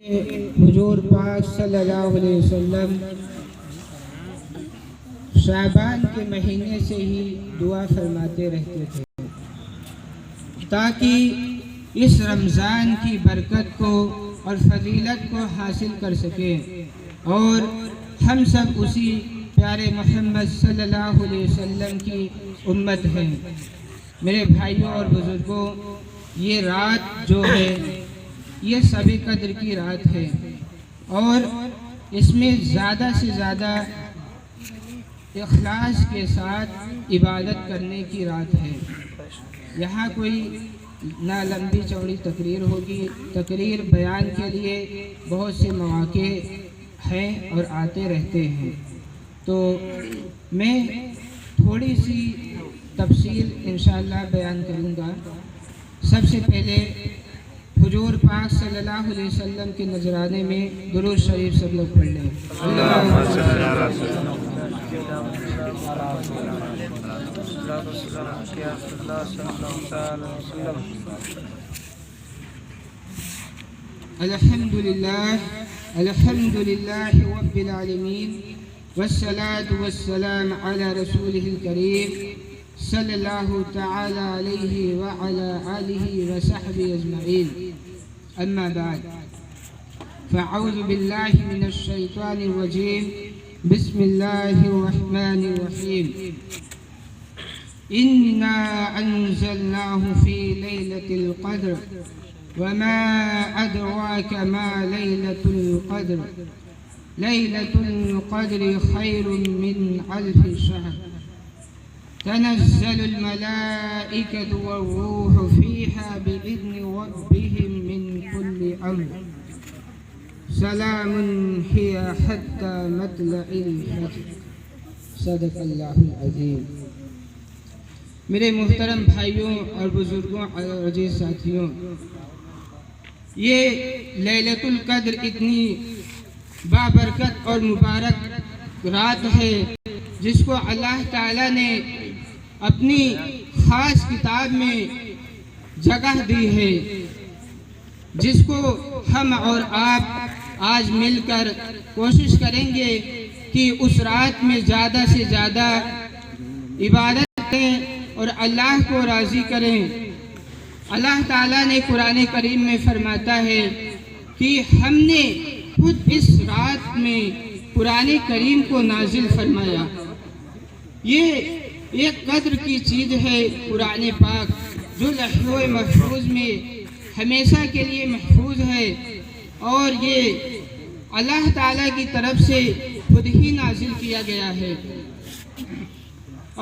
حضور پاک صلی اللہ علیہ وسلم شعبان کے مہینے سے ہی دعا فرماتے رہتے تھے تاکہ اس رمضان کی برکت کو اور فضیلت کو حاصل کر سکیں، اور ہم سب اسی پیارے محمد صلی اللہ علیہ وسلم کی امت ہیں۔ میرے بھائیوں اور بزرگوں، یہ رات جو ہے یہ شب قدر کی رات ہے، اور اس میں زیادہ سے زیادہ اخلاص کے ساتھ عبادت کرنے کی رات ہے۔ یہاں کوئی نہ لمبی چوڑی تقریر ہوگی، تقریر بیان کے لیے بہت سے مواقع ہیں اور آتے رہتے ہیں، تو میں تھوڑی سی تفصیل انشاءاللہ بیان کروں گا۔ سب سے پہلے حضور پاک صلی اللہ علیہ وسلم کے نذرانے میں درود شریف سب لوگ پڑھ لیں۔ الحمدللہ رب العالمین والصلاة والسلام علی رسولہ الکریم صلی اللہ تعالی علیہ وعلی آلہ وصحبہ اجمعین، اما بعد، فاعوذ باللہ من الشیطان الرجیم، بسم اللہ الرحمن الرحیم، انا انزلناہ فی لیلۃ القدر وما ادراک ما لیلۃ القدر، لیلۃ القدر خیر من الف شہر، تنزل الملائکۃ والروح فیہا بإذن ربہم من کل امر، سلام ہی حتی مطلع الفجر، صدق اللہ العظیم۔ میرے محترم بھائیوں اور بزرگوں اور عزیز ساتھیوں، یہ لیلۃ القدر اتنی بابرکت اور مبارک رات ہے جس کو اللہ تعالیٰ نے اپنی خاص کتاب میں جگہ دی ہے، جس کو ہم اور آپ آج مل کر کوشش کریں گے کہ اس رات میں زیادہ سے زیادہ عبادت کریں اور اللہ کو راضی کریں۔ اللہ تعالیٰ نے قرآن کریم میں فرماتا ہے کہ ہم نے خود اس رات میں قرآن کریم کو نازل فرمایا۔ یہ ایک قدر کی چیز ہے قرآن پاک، جو لوح محفوظ میں ہمیشہ کے لیے محفوظ ہے، اور یہ اللہ تعالیٰ کی طرف سے خود ہی نازل کیا گیا ہے۔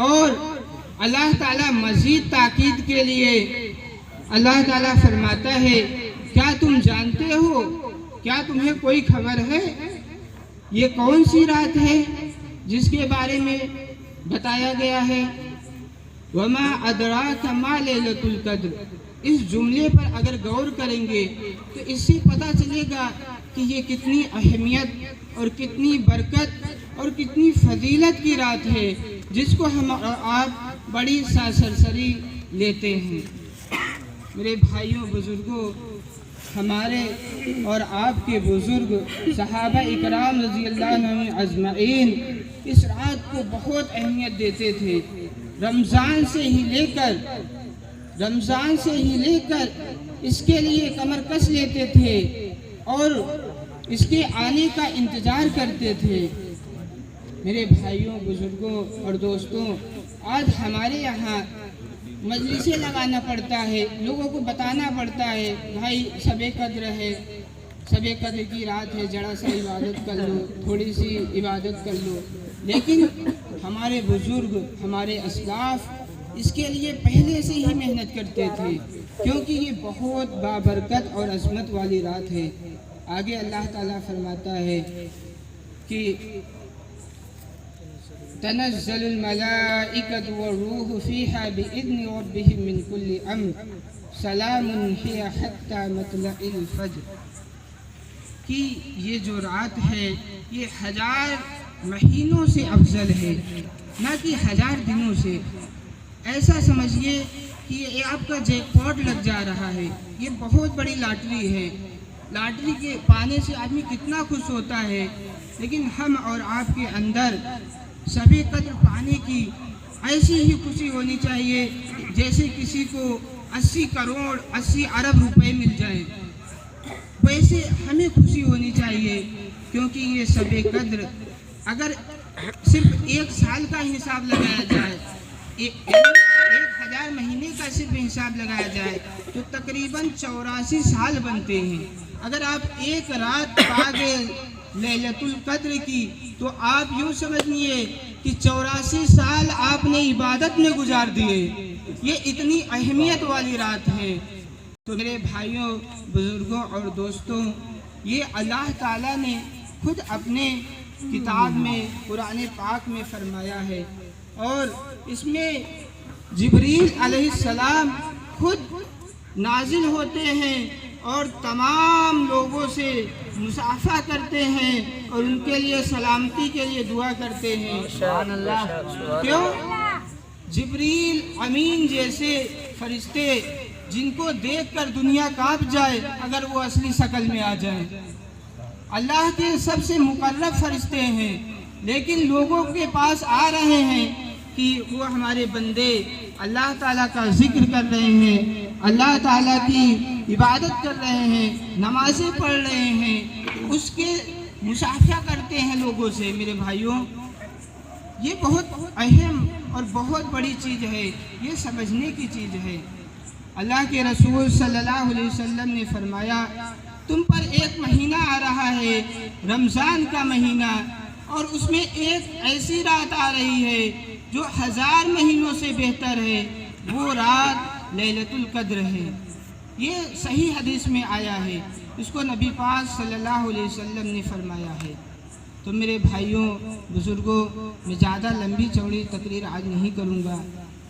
اور اللہ تعالیٰ مزید تاکید کے لیے اللہ تعالیٰ فرماتا ہے، کیا تم جانتے ہو، کیا تمہیں کوئی خبر ہے یہ کون سی رات ہے جس کے بارے میں بتایا گیا ہے؟ وما ادراک ما لیلۃ القدر، اس جملے پر اگر غور کریں گے تو اس سے پتہ چلے گا کہ یہ کتنی اہمیت اور کتنی برکت اور کتنی فضیلت کی رات ہے، جس کو ہم اور آپ بڑی سرسری لیتے ہیں۔ میرے بھائیوں بزرگوں، ہمارے اور آپ کے بزرگ صحابہ اکرام رضی اللہ عنہم اجمعین اس رات کو بہت اہمیت دیتے تھے۔ رمضان سے ہی لے کر اس کے لیے کمر کس لیتے تھے اور اس کے آنے کا انتظار کرتے تھے۔ میرے بھائیوں بزرگوں اور دوستوں، آج ہمارے یہاں مجلسیں لگانا پڑتا ہے، لوگوں کو بتانا پڑتا ہے، بھائی شب قدر ہے، شب قدر کی رات ہے، ذرا سا عبادت کر لو، تھوڑی سی عبادت کر لو۔ لیکن ہمارے بزرگ، ہمارے اسلاف اس کے لیے پہلے سے ہی محنت کرتے تھے، کیونکہ یہ بہت بابرکت اور عظمت والی رات ہے۔ آگے اللہ تعالیٰ فرماتا ہے کہ تنزل الملائکۃ والروح فیہا بإذن ربہم من کل امر، سلام ہی حتی مطلع الفجر، کہ یہ جو رات ہے یہ 1000 مہینوں سے افضل ہے، نہ کہ 1000 دنوں سے۔ ایسا سمجھیے کہ یہ آپ کا جیک پاٹ لگ جا رہا ہے، یہ بہت بڑی لاٹری ہے۔ لاٹری کے پانے سے آدمی کتنا خوش ہوتا ہے، لیکن ہم اور آپ کے اندر شب قدر پانے کی ایسی ہی خوشی ہونی چاہیے جیسے کسی کو 80 کروڑ 80 ارب روپے مل جائیں، ویسے ہمیں خوشی ہونی چاہیے، کیونکہ یہ شب قدر اگر صرف 1 سال کا حساب لگایا جائے، 1000 مہینے کا صرف حساب لگایا جائے تو تقریباً 84 سال بنتے ہیں۔ اگر آپ ایک رات پا گئے لیلۃ القدر کی تو آپ یوں سمجھیے کہ 84 سال آپ نے عبادت میں گزار دیے، یہ اتنی اہمیت والی رات ہے۔ تو میرے بھائیوں، بزرگوں اور دوستوں، یہ اللہ تعالیٰ نے خود اپنے کتاب میں قرآن پاک میں فرمایا ہے، اور اس میں جبریل علیہ السلام خود نازل ہوتے ہیں اور تمام لوگوں سے مصافحہ کرتے ہیں اور ان کے لیے سلامتی کے لیے دعا کرتے ہیں۔ سبحان اللہ۔ کیوں؟ جبریل امین جیسے فرشتے جن کو دیکھ کر دنیا کانپ جائے اگر وہ اصلی شکل میں آ جائیں، اللہ کے سب سے مقرب فرشتے ہیں، لیکن لوگوں کے پاس آ رہے ہیں کہ وہ ہمارے بندے اللہ تعالیٰ کا ذکر کر رہے ہیں، اللہ تعالیٰ کی عبادت کر رہے ہیں، نمازیں پڑھ رہے ہیں، اس کے مصافحہ کرتے ہیں لوگوں سے۔ میرے بھائیوں، یہ بہت اہم اور بہت بڑی چیز ہے، یہ سمجھنے کی چیز ہے۔ اللہ کے رسول صلی اللہ علیہ وسلم نے فرمایا، تم پر ایک مہینہ آ رہا ہے، رمضان کا مہینہ، اور اس میں ایک ایسی رات آ رہی ہے جو 1000 مہینوں سے بہتر ہے، وہ رات لیلۃ القدر ہے۔ یہ صحیح حدیث میں آیا ہے، اس کو نبی پاک صلی اللہ علیہ وسلم نے فرمایا ہے۔ تو میرے بھائیوں، بزرگوں، میں زیادہ لمبی چوڑی تقریر آج نہیں کروں گا،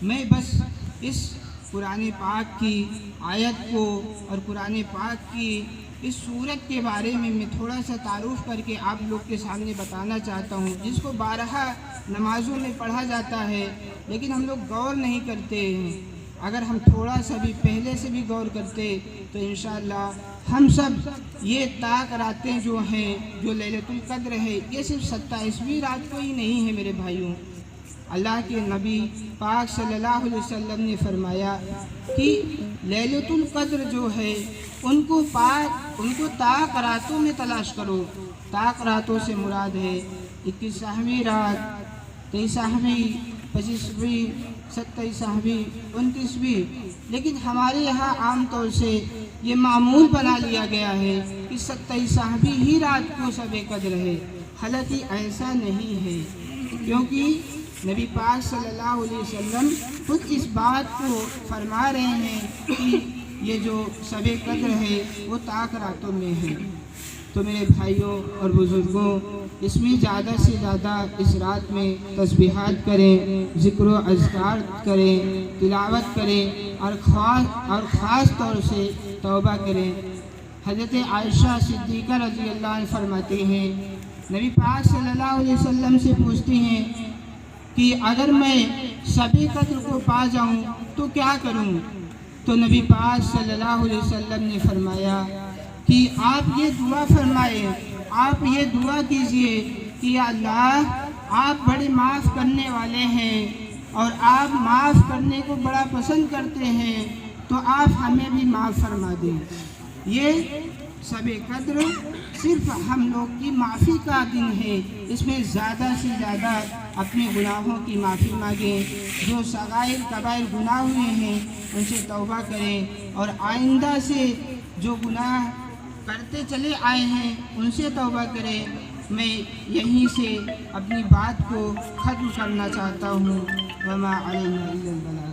میں بس اس قرآن پاک کی آیت کو اور قرآن پاک کی اس سورت کے بارے میں تھوڑا سا تعارف کر کے آپ لوگ کے سامنے بتانا چاہتا ہوں، جس کو بارہا نمازوں میں پڑھا جاتا ہے لیکن ہم لوگ غور نہیں کرتے ہیں۔ اگر ہم تھوڑا سا بھی پہلے سے بھی غور کرتے تو انشاءاللہ ہم سب یہ طاق راتیں جو ہیں، جو لیلۃ القدر ہے، یہ صرف 27ویں رات کو ہی نہیں ہے میرے بھائیوں۔ اللہ کے نبی پاک صلی اللہ علیہ وسلم نے فرمایا کہ لیلۃ القدر جو ہے ان کو طاق راتوں میں تلاش کرو۔ طاق راتوں سے مراد ہے 21ویں رات، 23ویں، 25ویں، 27ویں، 29ویں، لیکن ہمارے یہاں عام طور سے یہ معمول بنا لیا گیا ہے کہ 27ویں ہی رات کو شب قدر ہے، حالانکہ ایسا نہیں ہے، کیونکہ نبی پاک صلی اللہ علیہ وسلم خود اس بات کو فرما رہے ہیں کہ یہ جو شب قدر ہے وہ طاق راتوں میں ہے۔ تو میرے بھائیوں اور بزرگوں، اس میں زیادہ سے زیادہ اس رات میں تسبیحات کریں، ذکر و اذکار کریں، تلاوت کریں، اور خاص طور سے توبہ کریں۔ حضرت عائشہ صدیقہ رضی اللہ عنہ فرماتے ہیں، نبی پاک صلی اللہ علیہ وسلم سے پوچھتے ہیں کہ اگر میں شب قدر کو پا جاؤں تو کیا کروں؟ تو نبی پاک صلی اللہ علیہ وسلم نے فرمایا کہ آپ یہ دعا فرمائیں، آپ یہ دعا کیجئے کہ یا اللہ، آپ بڑے معاف کرنے والے ہیں اور آپ معاف کرنے کو بڑا پسند کرتے ہیں، تو آپ ہمیں بھی معاف فرما دیں۔ یہ شب قدر صرف ہم لوگ کی معافی کا دن ہے، اس میں زیادہ سے زیادہ اپنے گناہوں کی معافی مانگیں، جو صغائر کبائر گناہ ہوئے ہیں ان سے توبہ کریں، اور آئندہ سے جو گناہ کرتے چلے آئے ہیں ان سے توبہ کریں۔ میں یہیں سے اپنی بات کو ختم کرنا چاہتا ہوں۔ وما علینا الا البلاغ۔